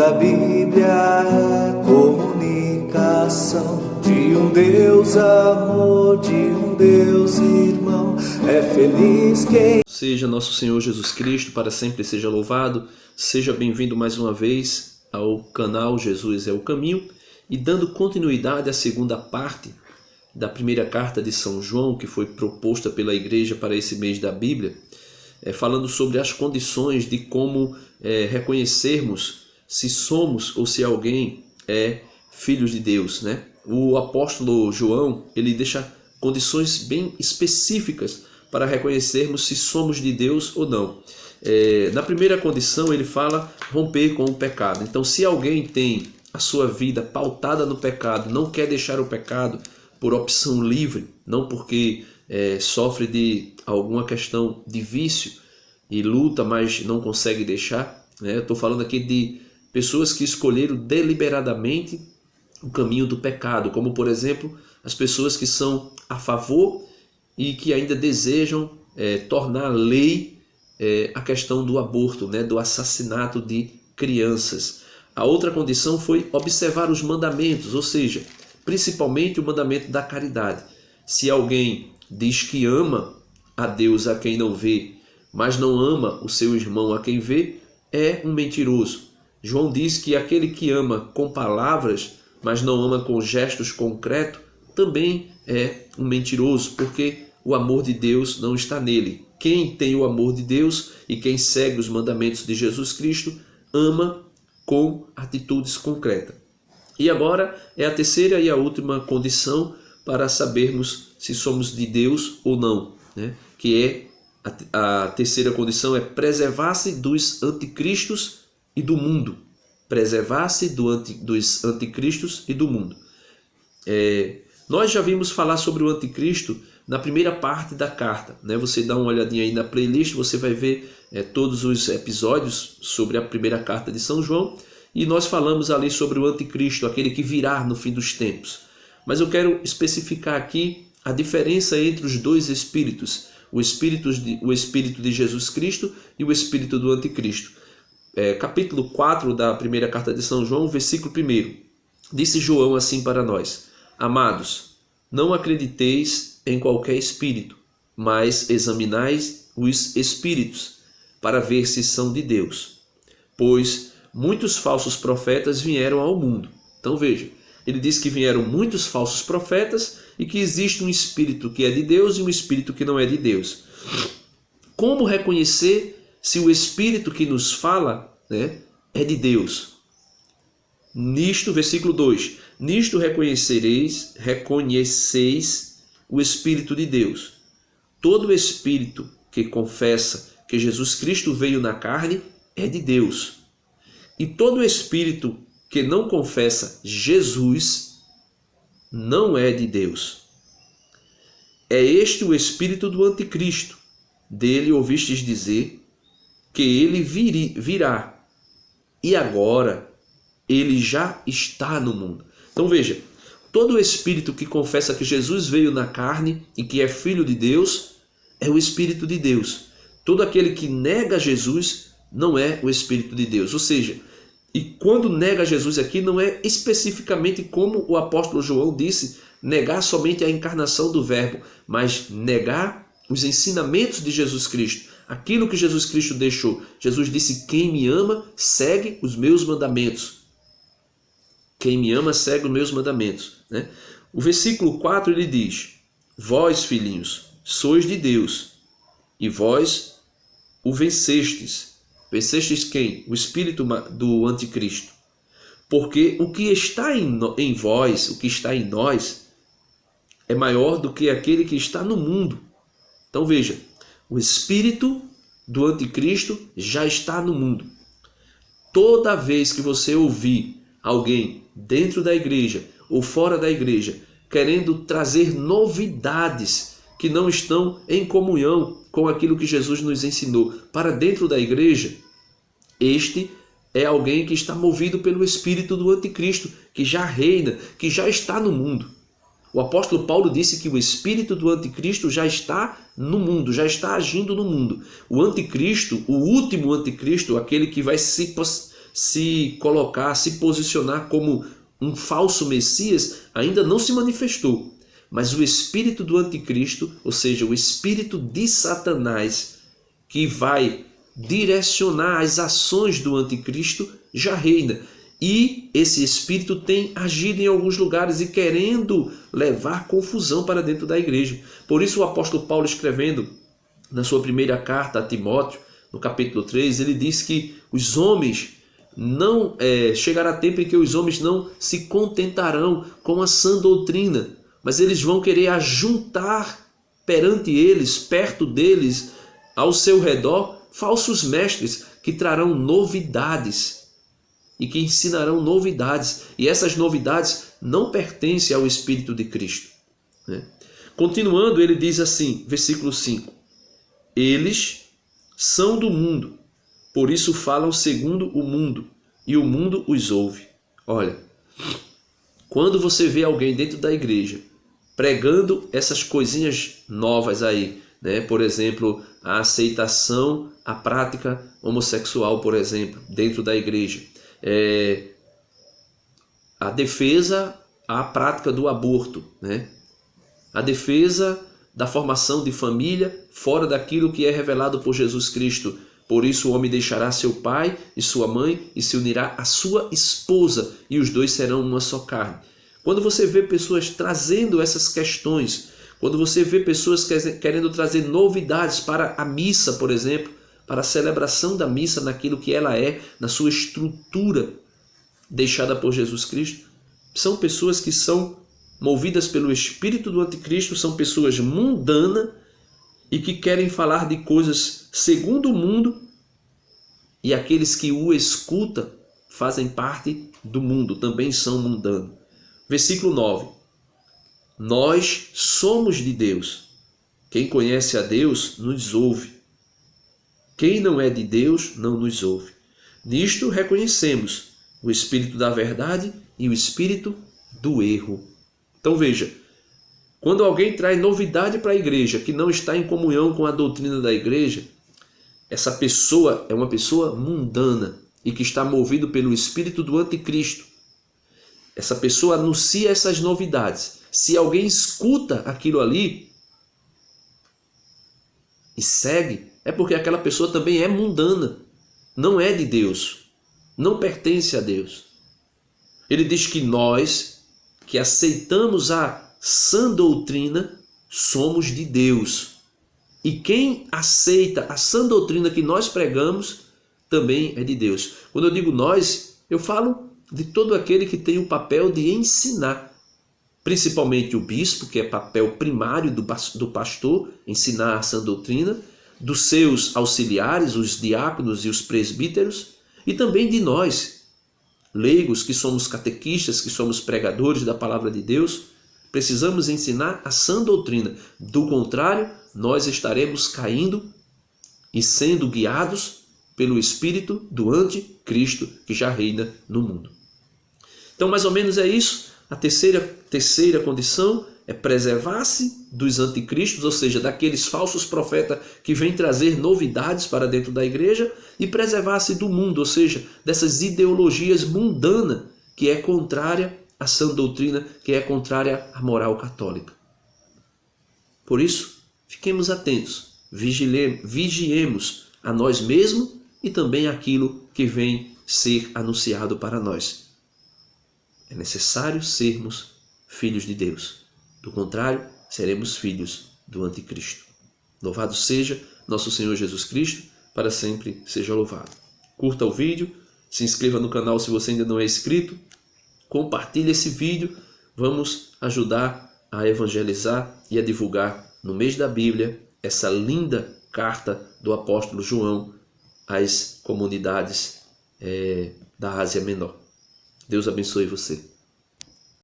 Toda a Bíblia é comunicação de um Deus amor, de um Deus irmão. É feliz quem... Seja nosso Senhor Jesus Cristo, para sempre seja louvado. Seja bem-vindo mais uma vez ao canal Jesus é o Caminho. E dando continuidade à segunda parte da primeira carta de São João, que foi proposta pela igreja para esse mês da Bíblia, falando sobre as condições de como reconhecermos se somos ou se alguém é filhos de Deus, né? O apóstolo João, ele deixa condições bem específicas para reconhecermos se somos de Deus ou não. Na primeira condição ele fala romper com o pecado. Então, se alguém tem a sua vida pautada no pecado, não quer deixar o pecado por opção livre, não porque sofre de alguma questão de vício e luta, mas não consegue deixar, né? Eu estou falando aqui de pessoas que escolheram deliberadamente o caminho do pecado, como por exemplo as pessoas que são a favor e que ainda desejam tornar lei a questão do aborto, né? Do assassinato de crianças. A outra condição foi observar os mandamentos, ou seja, principalmente o mandamento da caridade. Se alguém diz que ama a Deus a quem não vê, mas não ama o seu irmão a quem vê, é um mentiroso. João diz que aquele que ama com palavras, mas não ama com gestos concretos, também é um mentiroso, porque o amor de Deus não está nele. Quem tem o amor de Deus e quem segue os mandamentos de Jesus Cristo, ama com atitudes concretas. E agora é a terceira e a última condição para sabermos se somos de Deus ou não, né? Que é a terceira condição é preservar-se dos anticristos e do mundo. Preservar-se dos anticristos e do mundo. Nós já vimos falar sobre o anticristo na primeira parte da carta, né? Você dá uma olhadinha aí na playlist, você vai ver todos os episódios sobre a primeira carta de São João, e nós falamos ali sobre o anticristo, aquele que virá no fim dos tempos. Mas eu quero especificar aqui a diferença entre os dois espíritos, o espírito de Jesus Cristo e o espírito do anticristo. Capítulo 4 da primeira carta de São João, versículo 1. Disse João assim para nós: Amados, não acrediteis em qualquer espírito, mas examinais os espíritos, para ver se são de Deus. Pois muitos falsos profetas vieram ao mundo. Então veja, ele diz que vieram muitos falsos profetas e que existe um espírito que é de Deus e um espírito que não é de Deus. Como reconhecer se o espírito que nos fala, né, é de Deus? Nisto, versículo 2, nisto reconheceis o Espírito de Deus. Todo espírito que confessa que Jesus Cristo veio na carne é de Deus. E todo espírito que não confessa Jesus não é de Deus. É este o espírito do anticristo. Dele ouvistes dizer que ele virá. E agora ele já está no mundo. Então veja, todo espírito que confessa que Jesus veio na carne e que é filho de Deus é o Espírito de Deus. Todo aquele que nega Jesus não é o Espírito de Deus. Ou seja, e quando nega Jesus aqui, não é especificamente como o apóstolo João disse, negar somente a encarnação do Verbo, mas negar os ensinamentos de Jesus Cristo, aquilo que Jesus Cristo deixou. Jesus disse: quem me ama, segue os meus mandamentos. Quem me ama, segue os meus mandamentos, né? O versículo 4 ele diz: Vós, filhinhos, sois de Deus, e vós o vencestes. Vencestes quem? O espírito do anticristo. Porque o que está em vós, o que está em nós, é maior do que aquele que está no mundo. Então veja, o espírito do anticristo já está no mundo. Toda vez que você ouvir alguém dentro da igreja ou fora da igreja querendo trazer novidades que não estão em comunhão com aquilo que Jesus nos ensinou para dentro da igreja, este é alguém que está movido pelo espírito do anticristo, que já reina, que já está no mundo. O apóstolo Paulo disse que o espírito do anticristo já está no mundo, já está agindo no mundo. O anticristo, o último anticristo, aquele que vai se se colocar, se posicionar como um falso Messias, ainda não se manifestou. Mas o espírito do anticristo, ou seja, o espírito de Satanás, que vai direcionar as ações do anticristo, já reina. E esse espírito tem agido em alguns lugares e querendo levar confusão para dentro da igreja. Por isso o apóstolo Paulo, escrevendo na sua primeira carta a Timóteo, no capítulo 3, ele diz que os homens não chegará tempo em que os homens não se contentarão com a sã doutrina, mas eles vão querer ajuntar perante eles, perto deles, ao seu redor, falsos mestres que trarão novidades e que ensinarão novidades. E essas novidades não pertencem ao Espírito de Cristo, né? Continuando, ele diz assim, versículo 5: eles são do mundo, por isso falam segundo o mundo, e o mundo os ouve. Olha, quando você vê alguém dentro da igreja pregando essas coisinhas novas aí, né? Por exemplo, a aceitação, a prática homossexual, por exemplo, dentro da igreja, a defesa à prática do aborto, né? A defesa da formação de família fora daquilo que é revelado por Jesus Cristo. Por isso o homem deixará seu pai e sua mãe e se unirá à sua esposa, e os dois serão uma só carne. Quando você vê pessoas trazendo essas questões, quando você vê pessoas querendo trazer novidades para a missa, por exemplo, para a celebração da missa naquilo que ela é, na sua estrutura deixada por Jesus Cristo, são pessoas que são movidas pelo espírito do anticristo, são pessoas mundanas e que querem falar de coisas segundo o mundo, e aqueles que o escutam fazem parte do mundo, também são mundanos. Versículo 9: nós somos de Deus. Quem conhece a Deus nos ouve. Quem não é de Deus não nos ouve. Nisto reconhecemos o espírito da verdade e o espírito do erro. Então veja, quando alguém traz novidade para a igreja que não está em comunhão com a doutrina da igreja, essa pessoa é uma pessoa mundana e que está movido pelo espírito do anticristo. Essa pessoa anuncia essas novidades. Se alguém escuta aquilo ali e segue, é porque aquela pessoa também é mundana, não é de Deus, não pertence a Deus. Ele diz que nós, que aceitamos a sã doutrina, somos de Deus. E quem aceita a sã doutrina que nós pregamos, também é de Deus. Quando eu digo nós, eu falo de todo aquele que tem o papel de ensinar. Principalmente o bispo, que é papel primário do pastor, ensinar a sã doutrina, dos seus auxiliares, os diáconos e os presbíteros, e também de nós, leigos, que somos catequistas, que somos pregadores da palavra de Deus. Precisamos ensinar a sã doutrina. Do contrário, nós estaremos caindo e sendo guiados pelo espírito do anticristo que já reina no mundo. Então, mais ou menos é isso. A terceira condição é preservar-se dos anticristos, ou seja, daqueles falsos profetas que vêm trazer novidades para dentro da igreja, e preservar-se do mundo, ou seja, dessas ideologias mundanas que é contrária à sã doutrina, que é contrária à moral católica. Por isso, fiquemos atentos, vigiemos a nós mesmos e também aquilo que vem ser anunciado para nós. É necessário sermos filhos de Deus. Do contrário, seremos filhos do anticristo. Louvado seja nosso Senhor Jesus Cristo, para sempre seja louvado. Curta o vídeo, se inscreva no canal se você ainda não é inscrito, compartilhe esse vídeo, vamos ajudar a evangelizar e a divulgar no mês da Bíblia essa linda carta do apóstolo João às comunidades da Ásia Menor. Deus abençoe você.